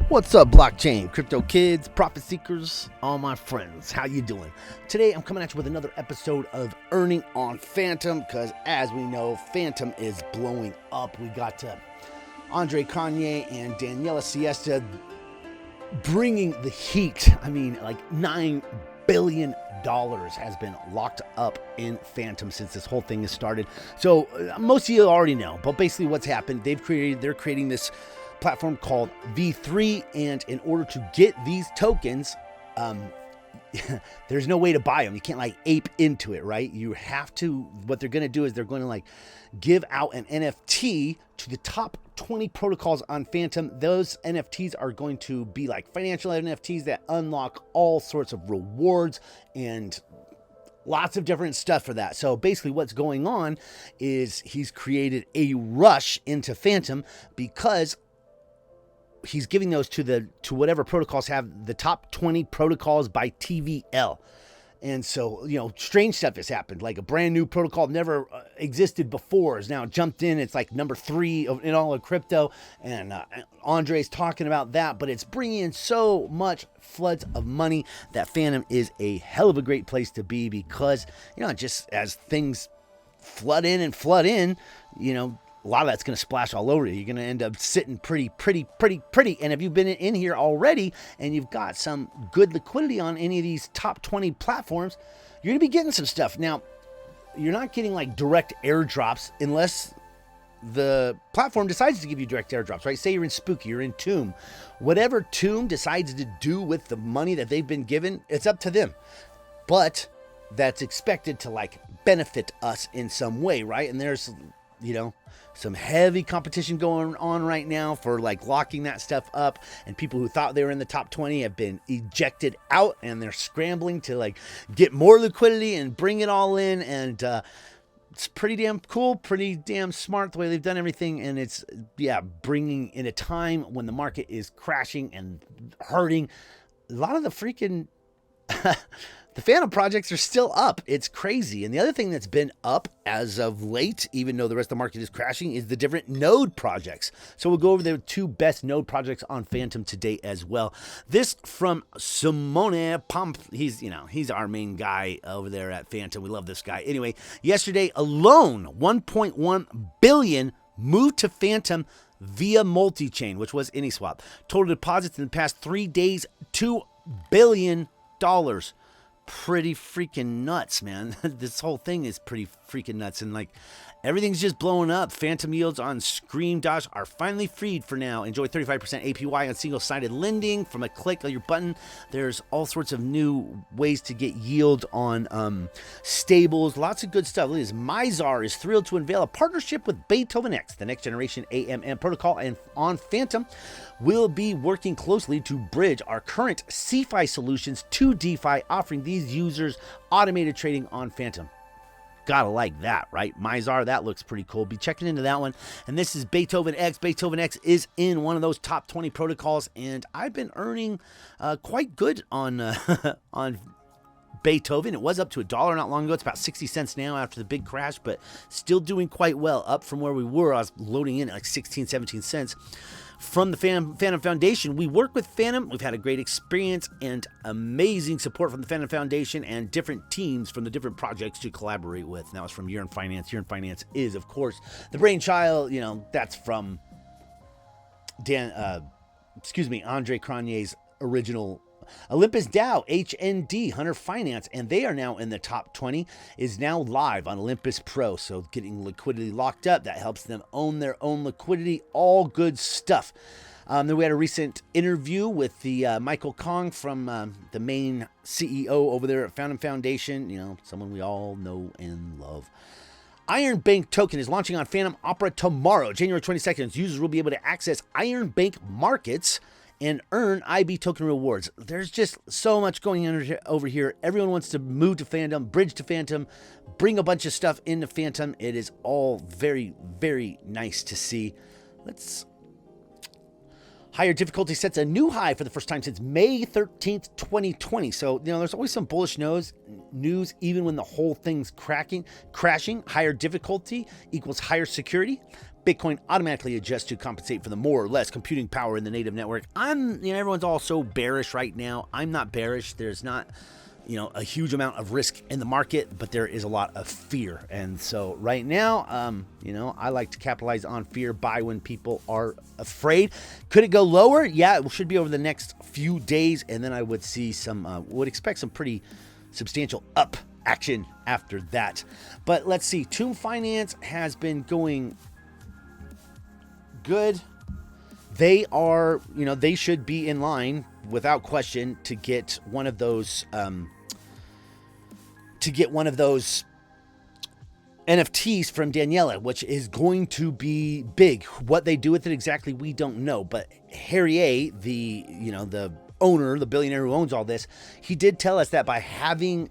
What's up, blockchain, crypto kids, profit seekers, all my friends? How you doing? Today, I'm coming at you with another episode of Earning on Fantom, because as we know, Fantom is blowing up. We got Andre Cronje and Daniela Siesta bringing the heat. I mean, like $9 billion has been locked up in Fantom since this whole thing has started. So most of you already know, but basically what's happened, they're creating this platform called V3, and in order to get these tokens, there's no way to buy them. You can't like ape into it, right? You have to, what they're going to do is they're going to like give out an NFT to the top 20 protocols on Fantom. Those NFTs are going to be like financial NFTs that unlock all sorts of rewards and lots of different stuff for that. So basically what's going on is he's created a rush into Fantom because he's giving those to whatever protocols have the top 20 protocols by TVL. And so, you know, strange stuff has happened. Like a brand new protocol never existed before has now jumped in. It's like number 3 in all of crypto. And Andre's talking about that, but it's bringing in so much floods of money that Fantom is a hell of a great place to be because, you know, just as things flood in, you know, a lot of that's going to splash all over you. You're going to end up sitting pretty. And if you've been in here already and you've got some good liquidity on any of these top 20 platforms, you're going to be getting some stuff. Now, you're not getting like direct airdrops unless the platform decides to give you direct airdrops, right? Say you're in Spooky, you're in Tomb. Whatever Tomb decides to do with the money that they've been given, it's up to them. But that's expected to like benefit us in some way, right? And there's, you know, some heavy competition going on right now for like locking that stuff up, and people who thought they were in the top 20 have been ejected out, and they're scrambling to like get more liquidity and bring it all in. And it's pretty damn cool, pretty damn smart the way they've done everything. And it's, yeah, bringing in a time when the market is crashing and hurting. A lot of the freaking the Fantom projects are still up. It's crazy. And the other thing that's been up as of late, even though the rest of the market is crashing, is the different node projects. So we'll go over the 2 best node projects on Fantom today as well. This from Simone Pomp. He's our main guy over there at Fantom. We love this guy. Anyway, yesterday alone, 1.1 billion moved to Fantom via multi-chain, which was AnySwap. Total deposits in the past 3 days, $2 billion. Pretty freaking nuts, man. This whole thing is pretty freaking nuts, and like everything's just blowing up. Fantom yields on Scream Dash are finally freed for now. Enjoy 35% APY on single-sided lending from a click of your button. There's all sorts of new ways to get yield on stables. Lots of good stuff. Look at this. Mizar is thrilled to unveil a partnership with beethoven-x, the next generation AMM protocol, and on Fantom we'll be working closely to bridge our current CeFi solutions to DeFi, offering these users automated trading on Fantom. Gotta like that, right? Mizar, that looks pretty cool. Be checking into that one. And this is beethoven-x. beethoven-x is in one of those top 20 protocols, and I've been earning quite good on on Beethoven. It was up to $1 not long ago. It's about 60 cents now after the big crash, but still doing quite well, up from where we were. I was loading in at like 16, 17 cents. From the Fantom Foundation, we work with Fantom. We've had a great experience and amazing support from the Fantom Foundation and different teams from the different projects to collaborate with. And that was from Year in Finance. Year in Finance is, of course, the brainchild. You know, that's from Andre Cronje's original Olympus DAO, HND, Hunter Finance, and they are now in the top 20, is now live on Olympus Pro. So getting liquidity locked up, that helps them own their own liquidity. All good stuff. Then we had a recent interview with the Michael Kong from the main CEO over there at Fantom Foundation. You know, someone we all know and love. Iron Bank token is launching on Fantom Opera tomorrow, January 22nd. Users will be able to access Iron Bank markets and earn IB token rewards. There's just so much going on over here. Everyone wants to move to Fantom, bridge to Fantom, bring a bunch of stuff into Fantom. It is all very, very nice to see. Higher difficulty sets a new high for the first time since May 13th, 2020. So, you know, there's always some bullish news, even when the whole thing's crashing. Higher difficulty equals higher security. Bitcoin automatically adjusts to compensate for the more or less computing power in the native network. Everyone's all so bearish right now. I'm not bearish. There's not, a huge amount of risk in the market, but there is a lot of fear. And so right now, I like to capitalize on fear, buy when people are afraid. Could it go lower? Yeah, it should be over the next few days. And then I would see would expect some pretty substantial up action after that. But let's see. Tomb Finance has been going good. They are, they should be in line without question to get one of those NFTs from Daniela, which is going to be big. What they do with it exactly, we don't know. But Harrier, the owner, the billionaire who owns all this, he did tell us that by having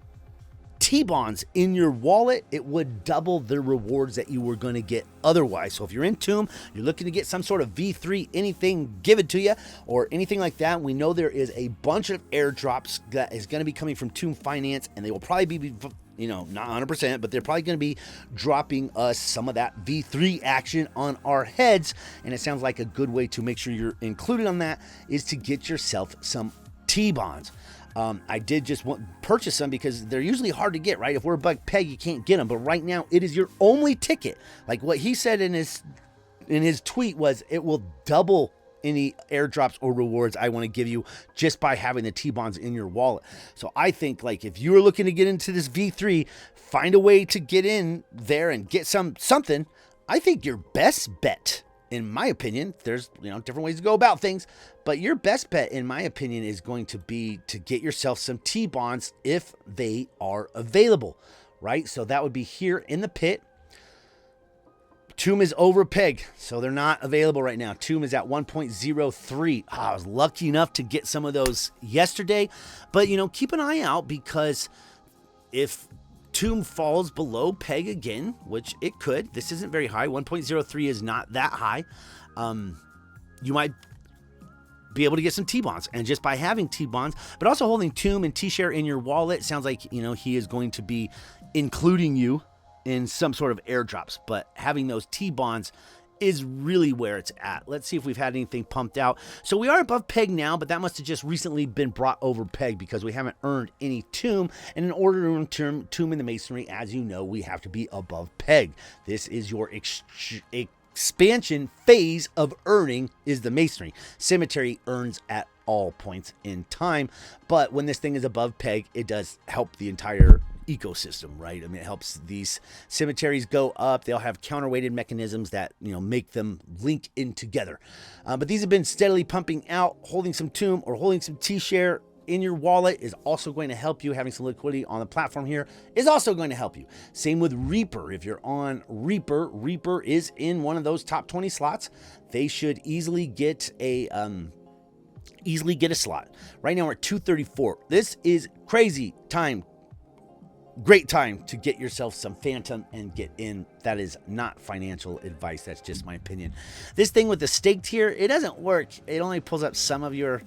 T-bonds in your wallet, it would double the rewards that you were going to get otherwise. So if you're in Tomb, you're looking to get some sort of V3, anything given to you or anything like that, we know there is a bunch of airdrops that is going to be coming from Tomb Finance, and they will probably be, not 100%, but they're probably going to be dropping us some of that V3 action on our heads. And it sounds like a good way to make sure you're included on that is to get yourself some T-bonds. I did just purchase some because they're usually hard to get, right? If we're above peg, you can't get them. But right now, it is your only ticket. Like what he said in his tweet was, it will double any airdrops or rewards I want to give you just by having the T-bonds in your wallet. So I think, like, if you're looking to get into this V3, find a way to get in there and get something. I think your best bet, in my opinion, there's different ways to go about things, but your best bet, in my opinion, is going to be to get yourself some T-bonds if they are available, right? So that would be here in the pit. Tomb is over peg, so they're not available right now. Tomb is at 1.03. I was lucky enough to get some of those yesterday, but keep an eye out, because if Tomb falls below peg again, which it could. This isn't very high. 1.03 is not that high. You might be able to get some T-bonds. And just by having T-bonds, but also holding Tomb and T-share in your wallet, sounds like, he is going to be including you in some sort of airdrops. But having those T-bonds is really where it's at. Let's see if we've had anything pumped out. So we are above peg now, but that must have just recently been brought over peg because we haven't earned any Tomb. And in order to earn Tomb in the Masonry, as you know, we have to be above peg. This is your expansion phase of earning, is the Masonry. Cemetery earns at all points in time, but when this thing is above peg, it does help the entire ecosystem, right? I mean, it helps these cemeteries go up. They'll have counterweighted mechanisms that make them link in together. But these have been steadily pumping out. Holding some Tomb or holding some T-share in your wallet is also going to help you. Having some liquidity on the platform here is also going to help you. Same with Reaper. If you're on Reaper, Reaper is in one of those top 20 slots. They should easily get a slot. Right now we're at 234. This is crazy time. Great time to get yourself some Fantom and get in. That is not financial advice. That's just my opinion. This thing with the staked here, it doesn't work. It only pulls up some of your...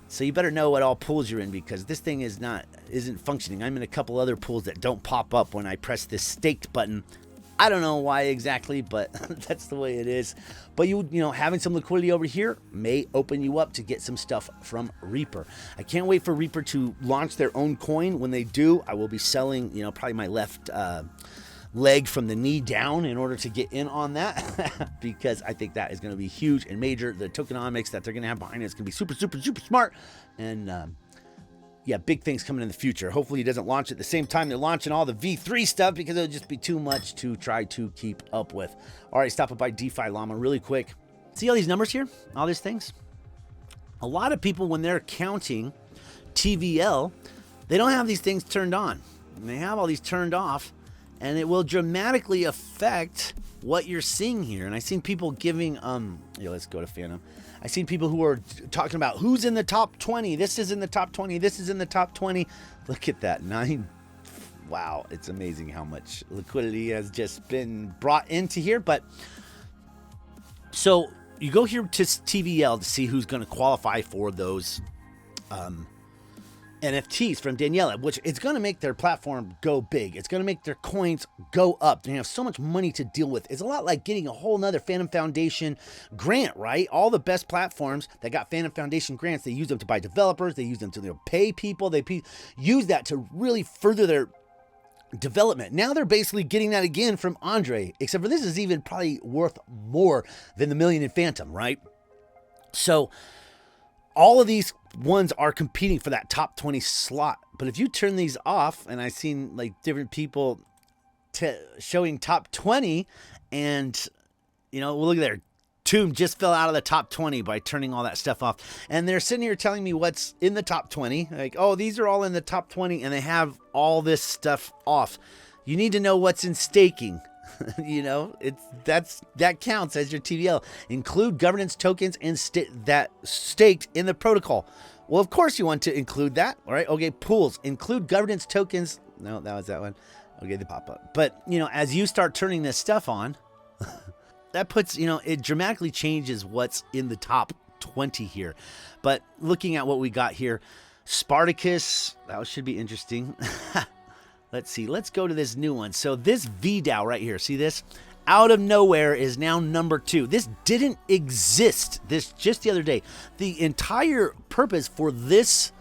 So you better know what all pools you're in, because this thing isn't functioning. I'm in a couple other pools that don't pop up when I press this staked button. I don't know why exactly, but that's the way it is. But having some liquidity over here may open you up to get some stuff from Reaper. I can't wait for Reaper to launch their own coin. When they do, I will be selling, probably my left leg from the knee down in order to get in on that, because I think that is going to be huge and major. The tokenomics that they're going to have behind it is going to be super, super, super smart. And yeah, big things coming in the future. Hopefully it doesn't launch at the same time they're launching all the V3 stuff, because it'll just be too much to try to keep up with. All right, stop it by DeFi Llama really quick. See all these numbers here? All these things? A lot of people, when they're counting TVL, they don't have these things turned on. And they have all these turned off, and it will dramatically affect what you're seeing here. And I've seen people giving, let's go to Fantom. I've seen people who are talking about who's in the top 20. This is in the top 20. This is in the top 20. Look at that. 9. Wow. It's amazing how much liquidity has just been brought into here. But so you go here to TVL to see who's going to qualify for those NFTs from Daniela, which it's going to make their platform go big. It's going to make their coins go up. They have so much money to deal with. It's a lot like getting a whole nother Fantom Foundation grant, right? All the best platforms that got Fantom Foundation grants, they use them to buy developers. They use them to pay people. They use that to really further their development. Now they're basically getting that again from Andre, except for this is even probably worth more than the million in Fantom, right? So all of these ones are competing for that top 20 slot. But if you turn these off, and I've seen like different people showing top 20, and well, look at there. Tomb just fell out of the top 20 by turning all that stuff off. And they're sitting here telling me what's in the top 20. Like, oh, these are all in the top 20, and they have all this stuff off. You need to know what's in staking. That counts as your TVL. Include governance tokens and that staked in the protocol. Well, of course you want to include that. All right. Okay. Pools include governance tokens. No, that was that one. Okay, they pop up. But as you start turning this stuff on, that puts it dramatically changes what's in the top 20 here. But looking at what we got here, Spartacus, that should be interesting. Let's see. Let's go to this new one. So this VDAO right here, see this? Out of nowhere is now number 2. This didn't exist just the other day. The entire purpose for this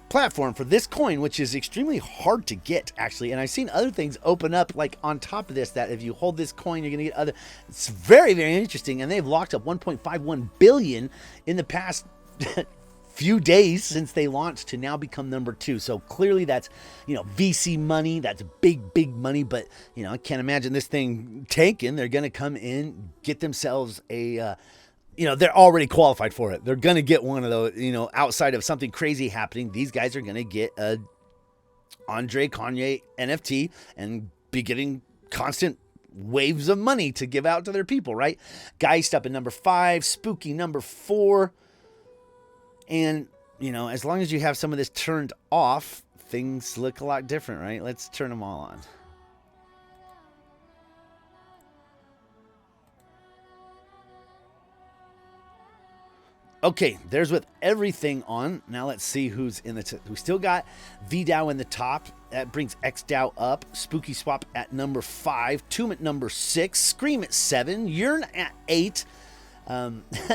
platform, for this coin, which is extremely hard to get actually, and I've seen other things open up like on top of this, that if you hold this coin, you're going to get other. It's very, very interesting, and they've locked up 1.51 billion in the past few days since they launched to now become number 2. So clearly that's, VC money. That's big money. But, I can't imagine this thing tanking. They're going to come in, get themselves a, they're already qualified for it. They're going to get one of those, outside of something crazy happening. These guys are going to get a Andre Kanye NFT and be getting constant waves of money to give out to their people, right? Geist up at number 5, Spooky number 4. And, as long as you have some of this turned off, things look a lot different, right? Let's turn them all on. Okay, there's with everything on. Now let's see who's in the we still got VDAO in the top. That brings XDAO up. Spooky Swap at number 5. Tomb at number 6. Scream at 7. Yearn at 8.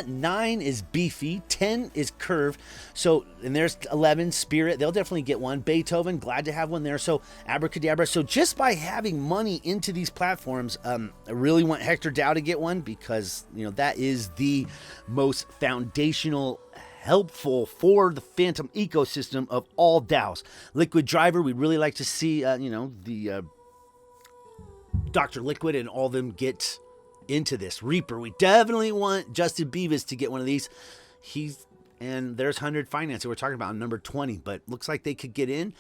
9 is Beefy, 10 is Curve. So, and there's 11 Spirit. They'll definitely get one. Beethoven, glad to have one there. So Abracadabra. So just by having money into these platforms, I really want Hector DAO to get one because that is the most foundational, helpful for the Fantom ecosystem of all DAOs. Liquid Driver, we'd really like to see the Dr. Liquid and all them get into this. Reaper, we definitely want Justin Beavis to get one of these. And there's 100 Finance that we're talking about on number 20, but looks like they could get in.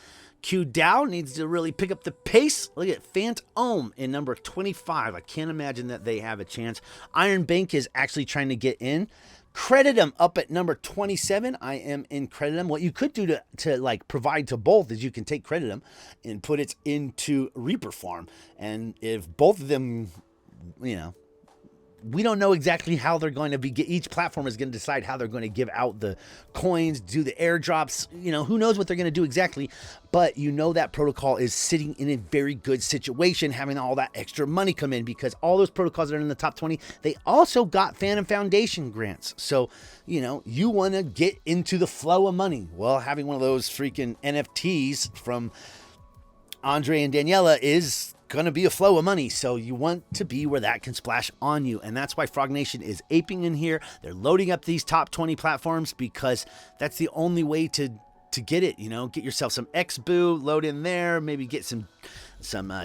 KuDAO needs to really pick up the pace. Look at Fantom in number 25. I can't imagine that they have a chance. Iron Bank is actually trying to get in. Creditum up at number 27. I am in Creditum. What you could do to like provide to both is you can take Creditum and put it into Reaper Farm. And if both of them, we don't know exactly how they're going to be. Each platform is going to decide how they're going to give out the coins, do the airdrops. Who knows what they're going to do exactly. But that protocol is sitting in a very good situation, having all that extra money come in because all those protocols that are in the top 20, they also got Fantom Foundation grants. So, you want to get into the flow of money. Well, having one of those freaking NFTs from Andre and Daniela is going to be a flow of money, so you want to be where that can splash on you, and that's why Frog Nation is aping in here. They're loading up these top 20 platforms because that's the only way to get it. Get yourself some XBoo, load in there, maybe get some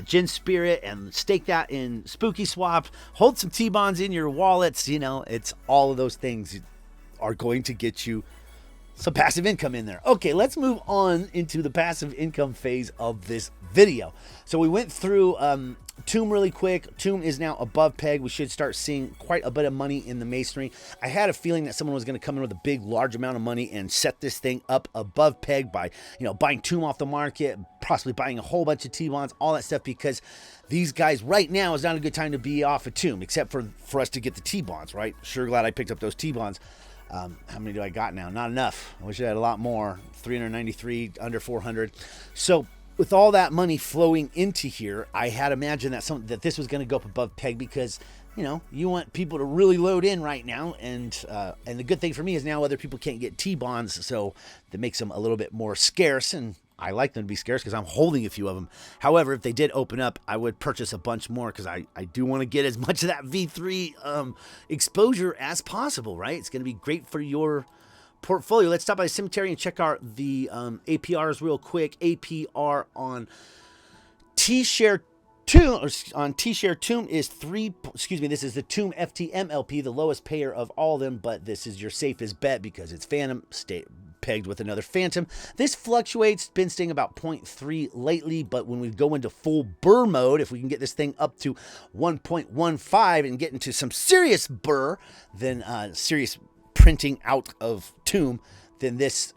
Gin Spirit and stake that in Spooky Swap. Hold some T-bonds in your wallets. It's all of those things are going to get you some passive income in there. Okay, let's move on into the passive income phase of this video. So we went through Tomb really quick. Tomb is now above peg. We should start seeing quite a bit of money in the masonry. I had a feeling that someone was going to come in with a big, large amount of money and set this thing up above peg by, buying Tomb off the market, possibly buying a whole bunch of T-bonds, all that stuff, because these guys right now is not a good time to be off a Tomb, except for us to get the T-bonds, right? Sure glad I picked up those T-bonds. How many do I got now? Not enough. I wish I had a lot more. 393, under 400. So with all that money flowing into here, I had imagined that this was going to go up above peg because, you know, you want people to really load in right now. And the good thing for me is now other people can't get T-bonds, so that makes them a little bit more scarce. And I like them to be scarce because I'm holding a few of them. However, if they did open up, I would purchase a bunch more because I do want to get as much of that V3 exposure as possible, right? It's going to be great for your portfolio. Let's stop by the cemetery and check out the APRs real quick. APR on T-share Tomb, on T-share Tomb is this is the Tomb FTMLP, the lowest payer of all of them, but this is your safest bet because it's Fantom pegged with another Fantom. This fluctuates, been staying about 0.3 lately, but when we go into full burr mode, if we can get this thing up to 1.15 and get into some serious burr, then serious printing out of Tomb, then this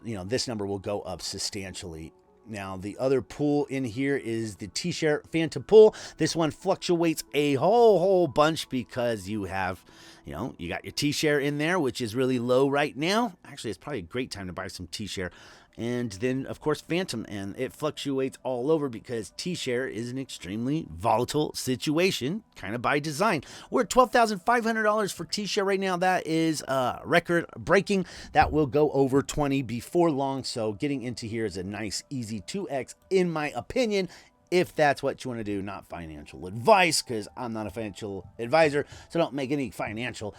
number will go up substantially. Now, the other pool in here is the T-share Fantom pool. This one fluctuates a whole bunch because you have, you got your T-share in there, which is really low right now. Actually, it's probably a great time to buy some T-share. And then, of course, Fantom, and it fluctuates all over because T-share is an extremely volatile situation, kind of by design. We're at $12,500 for T-share right now. That is record breaking. That will go over 20 before long. So getting into here is a nice, easy 2x, in my opinion, if that's what you want to do. Not financial advice, because I'm not a financial advisor, so don't make any financial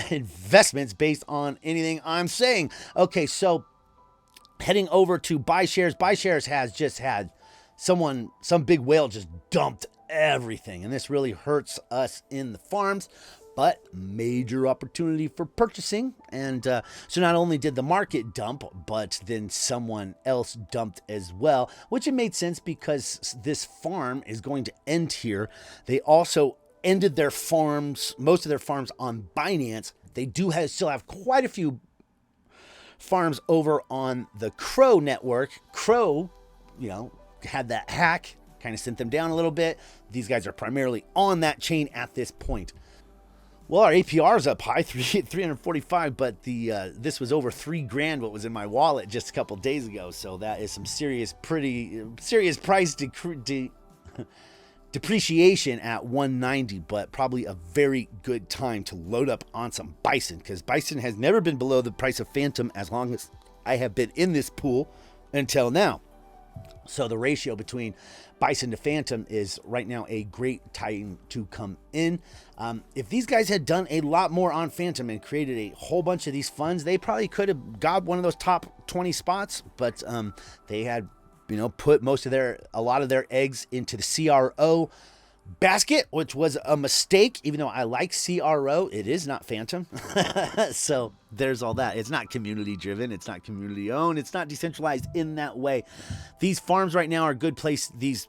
investments based on anything I'm saying. Okay, so heading over to buy shares. Buy shares has just had some big whale just dumped everything. And this really hurts us in the farms, but major opportunity for purchasing. And so not only did the market dump, but then someone else dumped as well, which it made sense because this farm is going to end here. They also ended their farms, most of their farms on Binance. They still have quite a few farms over on the Crow network. Crow, had that hack, kind of sent them down a little bit. These guys are primarily on that chain at this point. Well, our APR is up high, 345, but this was over $3,000 what was in my wallet just a couple days ago. So that is some pretty serious price depreciation at 190, but probably a very good time to load up on some Bison, because Bison has never been below the price of Fantom as long as I have been in this pool until now. So the ratio between Bison to Fantom is right now a great time to come in. If these guys had done a lot more on Fantom and created a whole bunch of these funds, they probably could have got one of those top 20 spots, but they had put a lot of their eggs into the CRO basket, which was a mistake. Even though I like CRO, it is not Fantom. So there's all that. It's not community driven. It's not community owned. It's not decentralized in that way. These farms right now are a good place. These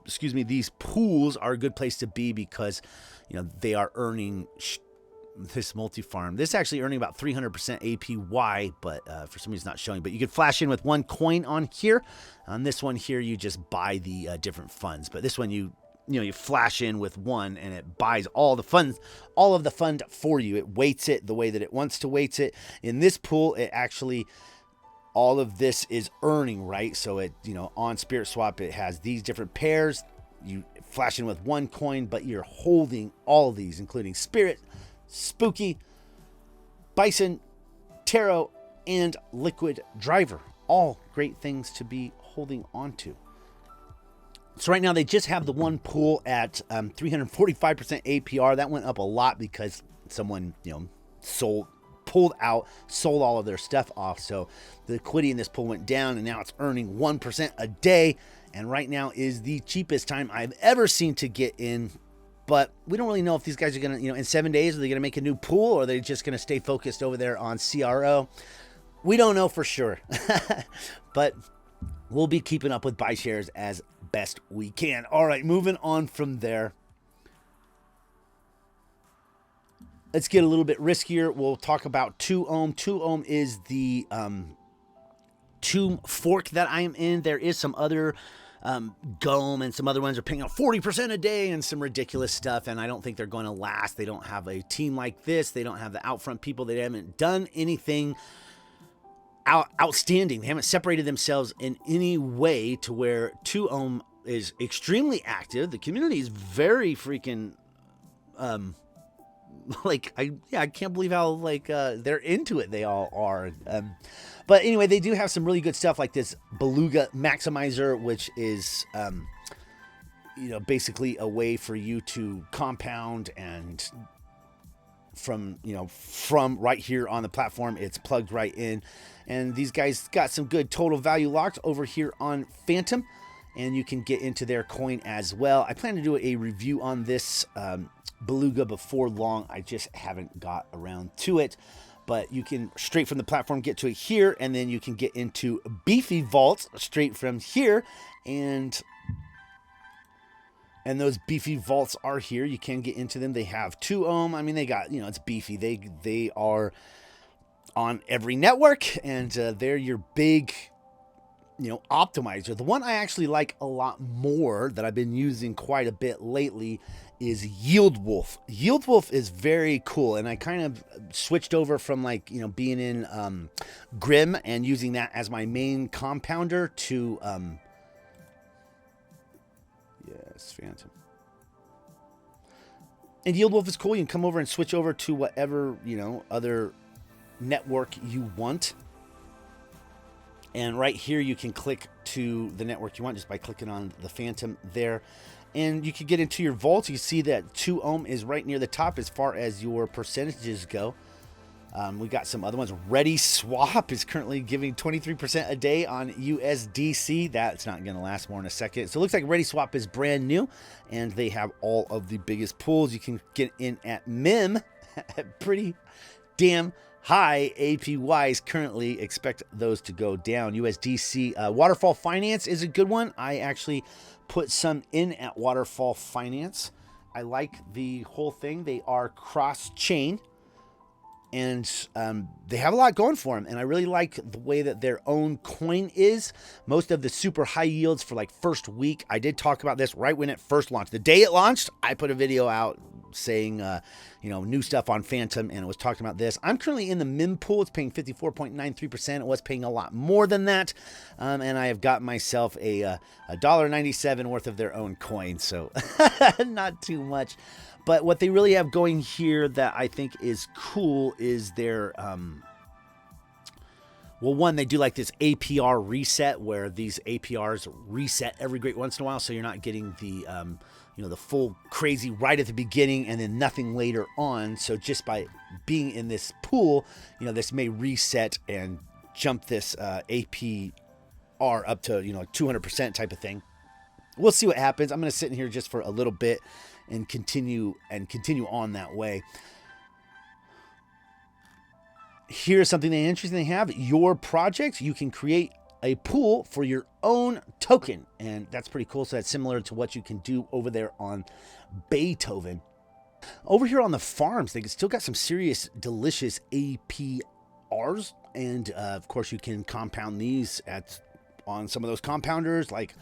pools are a good place to be because, they are earning this multi-farm. This is actually earning about 300% APY, but for some reason it's not showing. But you can flash in with one coin on here. On this one here, you just buy the different funds. But this one, you flash in with one, and it buys all the funds, all of the fund for you. It weights it the way that it wants to weight it. In this pool, it actually, all of this is earning, right? So it, on Spirit Swap, it has these different pairs. You flash in with one coin, but you're holding all of these, including Spirit, Spooky, Bison, Tarot, and Liquid Driver. All great things to be holding on to. So right now they just have the one pool at 345% APR. That went up a lot because someone, pulled out, sold all of their stuff off. So the liquidity in this pool went down, and now it's earning 1% a day. And right now is the cheapest time I've ever seen to get in. But we don't really know if these guys are going to, in 7 days, are they going to make a new pool, or are they just going to stay focused over there on CRO? We don't know for sure. But we'll be keeping up with buy shares as best we can. All right, moving on from there. Let's get a little bit riskier. We'll talk about 2Ohm. 2Ohm is the Tomb fork that I am in. There is some other Gome and some other ones are paying out 40% a day and some ridiculous stuff. And I don't think they're going to last. They don't have a team like this. They don't have the Outfront people. They haven't done anything outstanding. They haven't separated themselves in any way to where 2ohm is extremely active. The community is very freaking, like, I can't believe how, like, they're into it. They all are. But anyway, they do have some really good stuff like this Beluga Maximizer, which is, you know, basically a way for you to compound and from right here on the platform. It's plugged right in. And these guys got some good total value locked over here on Fantom. And you can get into their coin as well. I plan to do a review on this Beluga before long. I just haven't got around to it. But you can, straight from the platform, get to it here. And then you can get into Beefy Vaults straight from here. And those Beefy Vaults are here. You can get into them. They have 2ohm. I mean, they got, it's beefy. They are on every network. And they're your big, optimizer. The one I actually like a lot more that I've been using quite a bit lately is YeildWolf. YeildWolf is very cool, and I kind of switched over from being in Grim and using that as my main compounder to yes, Fantom. And YeildWolf is cool. You can come over and switch over to whatever other network you want. And right here, you can click to the network you want just by clicking on the Fantom there. And you can get into your vaults. You see that 2ohm is right near the top as far as your percentages go. We got some other ones. Ready Swap is currently giving 23% a day on USDC. That's not going to last more in a second. So it looks like Ready Swap is brand new. And they have all of the biggest pools. You can get in at MIM at pretty damn high APYs currently. Expect those to go down. USDC Waterfall Finance is a good one. I actually put some in at Waterfall Finance. I like the whole thing. They are cross-chain, and they have a lot going for them. And I really like the way that their own coin is. Most of the super high yields for first week. I did talk about this right when it first launched. The day it launched, I put a video out saying, new stuff on Fantom, and it was talking about this. I'm currently in the MIM pool. It's paying 54.93%. It was paying a lot more than that. And I have got myself a $1.97 worth of their own coin. So not too much. But what they really have going here that I think is cool is their, well, one, they do like this APR reset where these APRs reset every great once in a while. So you're not getting the, the full crazy right at the beginning and then nothing later on. So just by being in this pool, this may reset and jump this APR up to, 200% type of thing. We'll see what happens. I'm going to sit in here just for a little bit and continue on that way. Here's something interesting they have. Your project, you can create a pool for your own token, and that's pretty cool. So that's similar to what you can do over there on Beethoven. Over here on the farms, they still got some serious delicious APRs, and of course you can compound these on some of those compounders like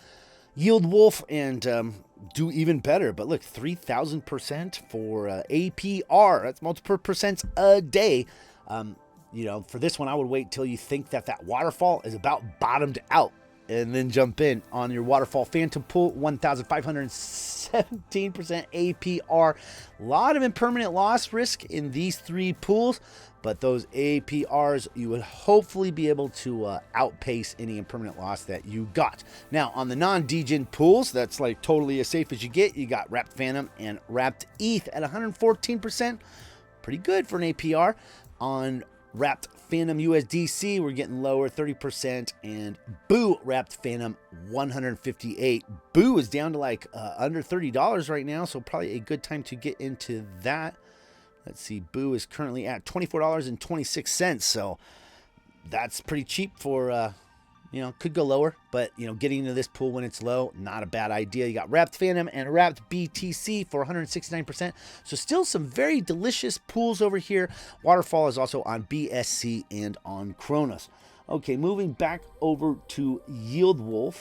YeildWolf and do even better. But look, 3,000% for APR. That's multiple percents a day. For this one, I would wait till you think that waterfall is about bottomed out and then jump in on your Waterfall Fantom pool. 1,517% APR. A lot of impermanent loss risk in these three pools, but those APRs, you would hopefully be able to outpace any impermanent loss that you got. Now, on the non-degen pools, that's totally as safe as you get. You got Wrapped Fantom and Wrapped ETH at 114%. Pretty good for an APR. On Wrapped Fantom USDC, we're getting lower, 30%, and Boo Wrapped Fantom 158. Boo is down to under $30 right now, so probably a good time to get into that. Let's see, Boo is currently at $24.26, so that's pretty cheap for could go lower, but getting into this pool when it's low, not a bad idea. You got Wrapped Fantom and Wrapped BTC for 169%. So still some very delicious pools over here. Waterfall is also on BSC and on Kronos. Okay, moving back over to YeildWolf.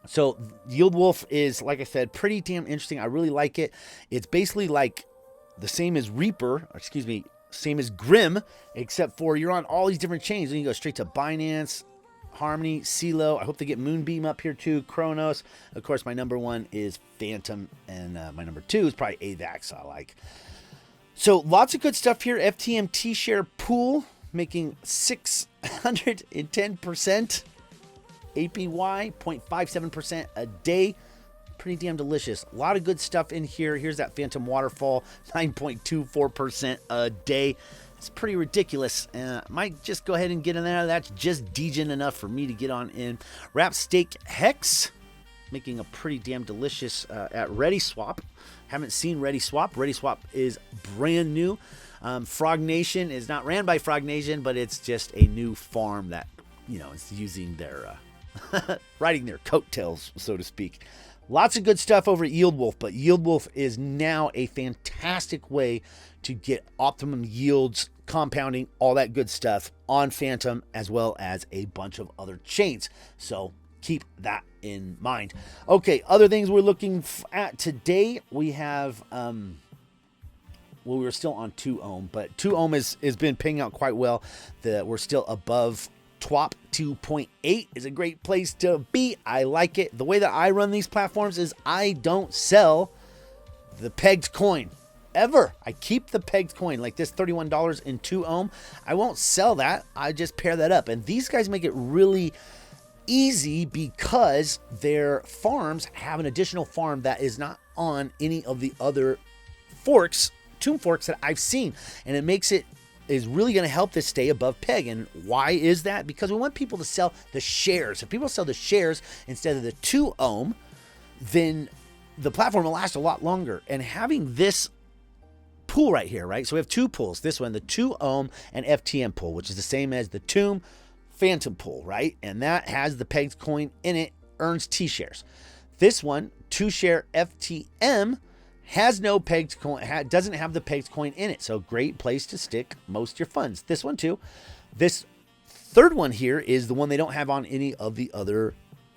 So YeildWolf is, like I said, pretty damn interesting. I really like it. It's basically like the same as same as Grim, except for you're on all these different chains. And you go straight to Binance, Harmony, CeeLo. I hope they get Moonbeam up here too. Kronos. Of course, my number 1 is Fantom, and my number 2 is probably AVAX. I like. So lots of good stuff here. FTM T-share pool making 610%. APY 0.57% a day. Pretty damn delicious. A lot of good stuff in here. Here's that Fantom waterfall, 9.24% a day. It's pretty ridiculous. Might just go ahead and get in there. That's just degen enough for me to get on in. Wrap Stake Hex, making a pretty damn delicious at ReadySwap. Haven't seen ReadySwap. ReadySwap is brand new. Frog Nation is not ran by Frog Nation, but it's just a new farm that, is using their, riding their coattails, so to speak. Lots of good stuff over at YeildWolf, but YeildWolf is now a fantastic way to get optimum yields, compounding, all that good stuff on Fantom, as well as a bunch of other chains. So keep that in mind. Okay, other things we're looking at today, we have, we were still on 2 ohm, but 2 ohm has been paying out quite well. We're still above TWAP 2.8 is a great place to be. I like it. The way that I run these platforms is I don't sell the pegged coin ever. I keep the pegged coin, like this $31 in 2 ohm. I won't sell that. I just pair that up. And these guys make it really easy because their farms have an additional farm that is not on any of the other forks, tomb forks that I've seen. And it makes it is really going to help this stay above peg. And why is that? Because we want people to sell the shares. If people sell the shares instead of the 2 ohm, then the platform will last a lot longer. And having this pool right here, right? So we have 2 pools. This one, the 2 ohm and FTM pool, which is the same as the Tomb Fantom pool, right? And that has the pegged coin in it, earns T-shares. This one, 2 share FTM, has no pegged coin, doesn't have the pegged coin in it. So great place to stick most of your funds. This one too. This third one here is the one they don't have on any of the other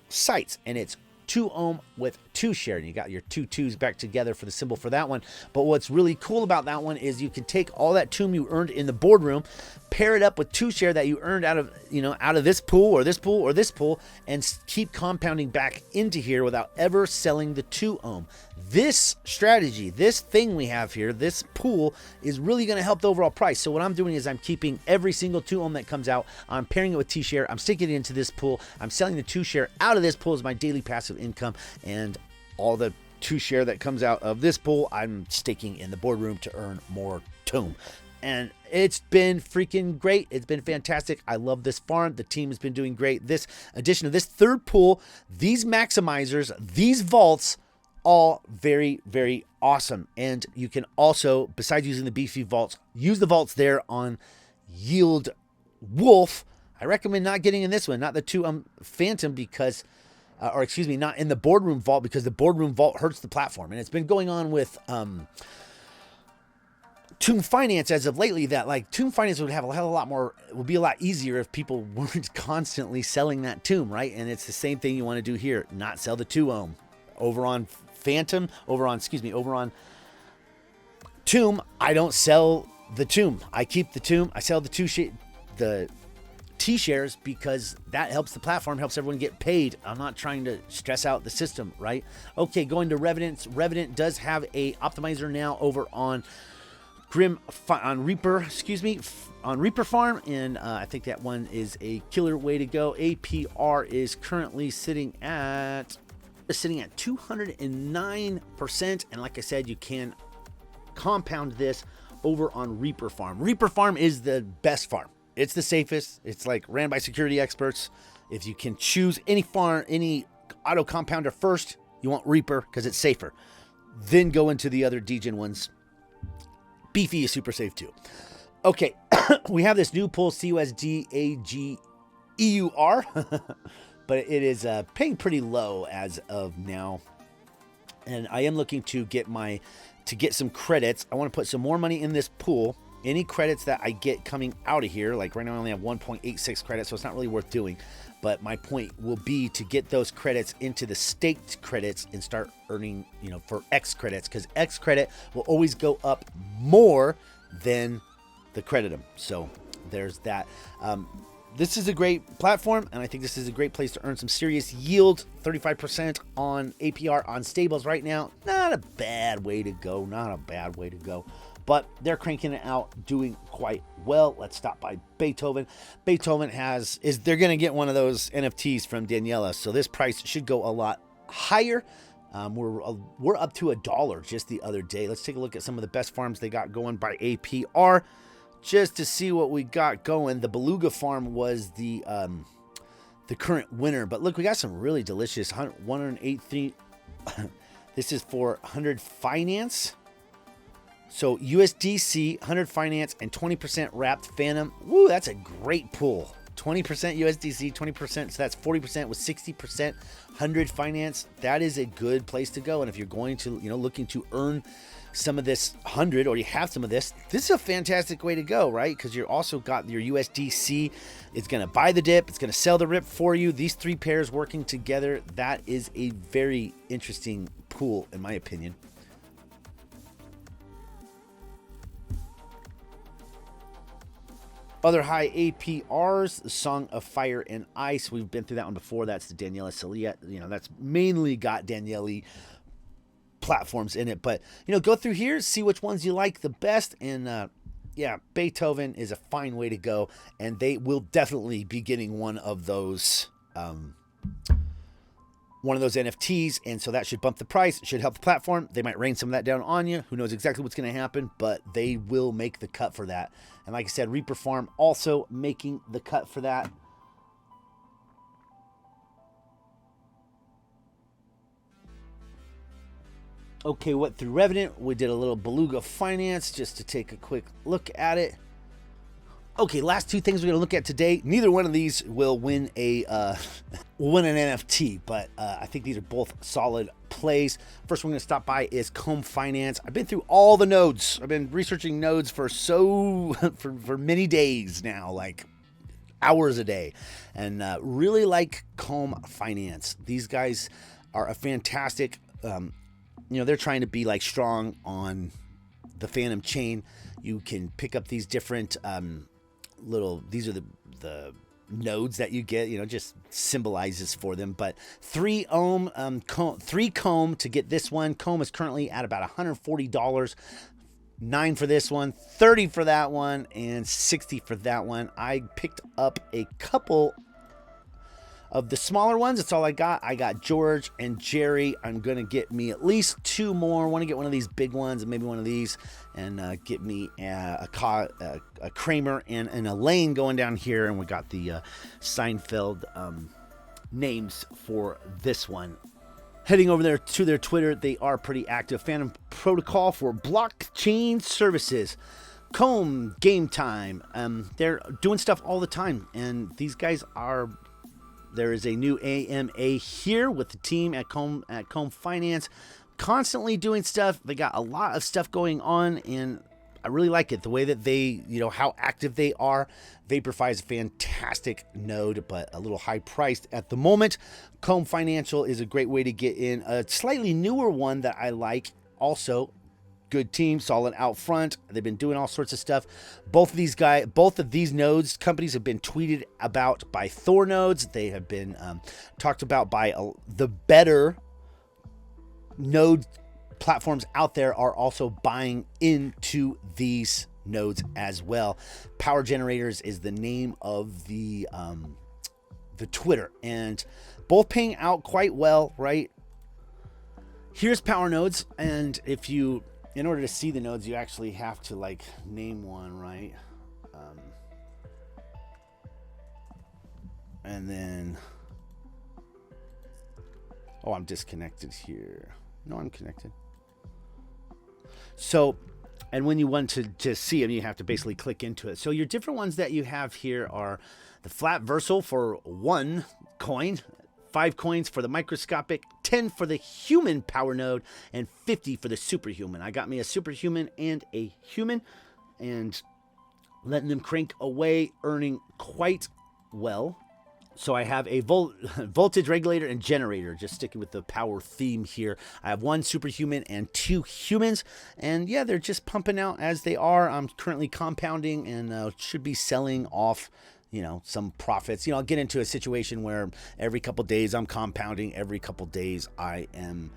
sites. And it's 2 ohm with 2 share. And you got your 2 2s back together for the symbol for that one. But what's really cool about that one is you can take all that tomb you earned in the boardroom, pair it up with 2 share that you earned out of this pool or this pool or this pool, and keep compounding back into here without ever selling the 2 ohm. This strategy, this thing we have here, this pool is really going to help the overall price. So what I'm doing is I'm keeping every single 2 ohm that comes out. I'm pairing it with T-share. I'm sticking it into this pool. I'm selling the 2 share out of this pool as my daily passive income, and all the 2 share that comes out of this pool, I'm staking in the boardroom to earn more tomb. And it's been freaking great. It's been fantastic. I love this farm. The team has been doing great. This addition of this third pool, these maximizers, these vaults, all very, very awesome. And you can also, besides using the beefy vaults, use the vaults there on YeildWolf. I recommend not getting in this one, not the 2 Fantom, because not in the boardroom vault, because the boardroom vault hurts the platform. And it's been going on with Tomb Finance as of lately, that like Tomb Finance would have a hell of a lot more, it would be a lot easier if people weren't constantly selling that tomb, right? And it's the same thing you want to do here, not sell the 2 ohm. Over on Fantom, over on Tomb, I don't sell the tomb. I keep the tomb. I sell the T-shares because that helps the platform, helps everyone get paid. I'm not trying to stress out the system, right? Okay, going to Revenant. Revenant does have a optimizer now over on Reaper farm, and I think that one is a killer way to go. APR is currently sitting at 209%, and like I said, you can compound this over on Reaper farm. Reaper farm is the best farm. It's the safest. It's like ran by security experts. If you can choose any farm, any auto compounder first, you want Reaper because it's safer. Then go into the other degen ones. Beefy is super safe too. Okay, we have this new pool, CUSD AGEUR, but it is paying pretty low as of now. And I am looking to get some credits. I want to put some more money in this pool any credits that I get coming out of here, like right now I only have 1.86 credits, so it's not really worth doing. But my point will be to get those credits into the staked credits and start earning, for X credits, because X credit will always go up more than the Creditum. So there's that. This is a great platform, and I think this is a great place to earn some serious yield. 35% on APR on stables right now. Not a bad way to go. Not a bad way to go. But they're cranking it out, doing quite well. Let's stop by Beethoven. Beethoven they're going to get one of those NFTs from Daniela, so this price should go a lot higher. We're up to $1 just the other day. Let's take a look at some of the best farms they got going by APR, just to see what we got going. The Beluga farm was the current winner, but look, we got some really delicious 183. This is for 100 finance. So USDC, 100 finance, and 20% wrapped Fantom. Woo, that's a great pool. 20% USDC, 20%, so that's 40% with 60% 100 finance. That is a good place to go. And if you're going to, looking to earn some of this 100, or you have some of this is a fantastic way to go, right? Because you're also got your USDC. It's going to buy the dip. It's going to sell the rip for you. These three pairs working together, that is a very interesting pool, in my opinion. Other high APRs, Song of Fire and Ice. We've been through that one before. That's the Daniela Celia. That's mainly got Daniele platforms in it. But, go through here, see which ones you like the best. And, Beethoven is a fine way to go. And they will definitely be getting one of those NFTs, and so that should bump the price. It should help the platform. They might rain some of that down on you. Who knows exactly what's going to happen, but they will make the cut for that. And like I said, Reaper Farm also making the cut for that. Okay, what through Revenant? We did a little Beluga Finance just to take a quick look at it. Okay, last two things we're going to look at today. Neither one of these will win an NFT, but I think these are both solid plays. First one we're going to stop by is Comb Finance. I've been through all the nodes. I've been researching nodes for many days now, like hours a day, and really like Comb Finance. These guys are a fantastic, they're trying to be like strong on the Fantom chain. You can pick up these different these are the nodes that you get, just symbolizes for them. But 3 Comb to get this one. Comb is currently at about $140. 9 for this one, 30 for that one, and 60 for that one. I picked up a couple of the smaller ones. That's all I got. I got George and Jerry. I'm going to get me at least 2 more. I want to get one of these big ones and maybe one of these, and get me a Kramer and an Elaine going down here. And we got the Seinfeld names for this one. Heading over there to their Twitter, they are pretty active. Fantom Protocol for blockchain services. Comb Game Time. They're doing stuff all the time, and these guys are... There is a new AMA here with the team at Comb Finance, constantly doing stuff. They got a lot of stuff going on, and I really like it. The way that they, how active they are. Vaporify is a fantastic node, but a little high priced at the moment. Comb Financial is a great way to get in. A slightly newer one that I like also. Good team, solid out front. They've been doing all sorts of stuff. Both of these nodes companies have been tweeted about by Thor nodes. They have been talked about by the better node platforms out there are also buying into these nodes as well. Power Generators is the name of the Twitter, and both paying out quite well, right? Here's power nodes, and in order to see the nodes, you actually have to name one, right? And then, I'm disconnected here. No, I'm connected. So, and when you want to see them, you have to basically click into it. So your different ones that you have here are the flat Versal for 1 coin, 5 coins for the microscopic, 10 for the human power node, and 50 for the superhuman. I got me a superhuman and a human, and letting them crank away, earning quite well. So I have a voltage regulator and generator, just sticking with the power theme here. I have 1 superhuman and 2 humans, and yeah, they're just pumping out as they are. I'm currently compounding and should be selling off, some profits. I'll get into a situation where every couple days I'm compounding, every couple days I am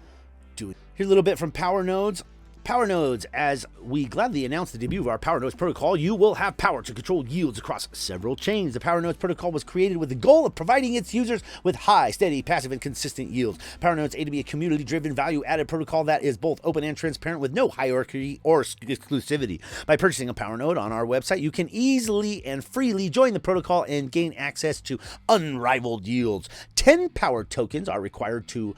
doing. Here's a little bit from Power Nodes. Power Nodes, as we gladly announce the debut of our Power Nodes protocol, you will have power to control yields across several chains. The Power Nodes protocol was created with the goal of providing its users with high, steady, passive, and consistent yields. Power Nodes aim to be a community-driven, value-added protocol that is both open and transparent with no hierarchy or exclusivity. By purchasing a Power Node on our website, you can easily and freely join the protocol and gain access to unrivaled yields. 10 power tokens are required to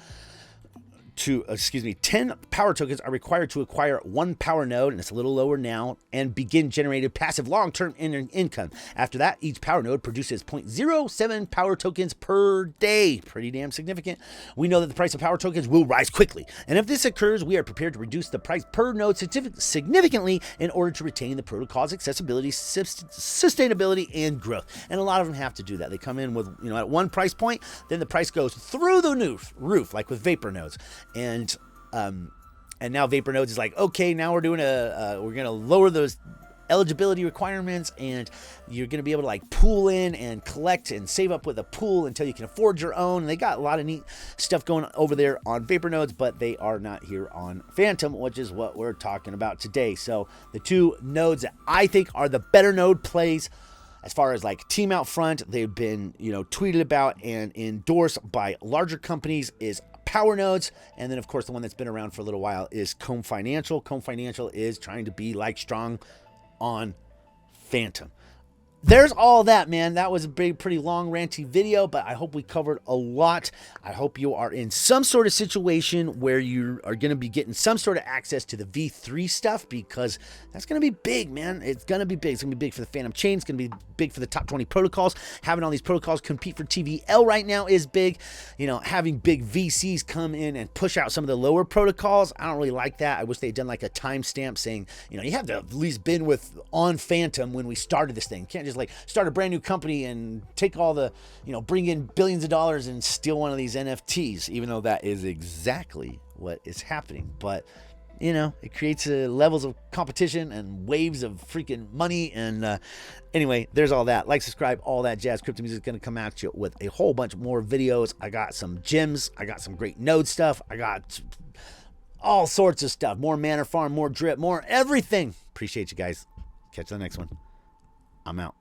10 power tokens are required to acquire 1 power node, and it's a little lower now, and begin generating passive long-term income. After that, each power node produces 0.07 power tokens per day. Pretty damn significant. We know that the price of power tokens will rise quickly, and if this occurs, we are prepared to reduce the price per node significantly in order to retain the protocol's accessibility, sustainability, and growth. And a lot of them have to do that. They come in with, at one price point, then the price goes through the roof, like with Vapor nodes. And now Vapor Nodes is like, okay, now we're doing we're gonna lower those eligibility requirements, and you're gonna be able to like pool in and collect and save up with a pool until you can afford your own. And they got a lot of neat stuff going over there on Vapor Nodes, but they are not here on Fantom, which is what we're talking about today. So the 2 nodes that I think are the better node plays, as far as like team out front, they've been tweeted about and endorsed by larger companies, is Power Nodes, and then of course the one that's been around for a little while is Comb Financial. Comb Financial is trying to be like strong on Fantom. There's all that, man. That was a pretty long, ranty video, but I hope we covered a lot. I hope you are in some sort of situation where you are going to be getting some sort of access to the V3 stuff, because that's going to be big, man. It's going to be big. It's going to be big for the Fantom chain. It's going to be big for the top 20 protocols. Having all these protocols compete for TVL right now is big. Having big VCs come in and push out some of the lower protocols, I don't really like that. I wish they'd done like a timestamp saying, you have to have at least been on Fantom when we started this thing. You can't just like start a brand new company and take all the, bring in billions of dollars and steal one of these NFTs, even though that is exactly what is happening. But, it creates levels of competition and waves of freaking money. And anyway, there's all that. Like, subscribe, all that jazz. Crypto Music is going to come at you with a whole bunch more videos. I got some gems. I got some great node stuff. I got all sorts of stuff. More Manor Farm, more drip, more everything. Appreciate you guys. Catch you on the next one. I'm out.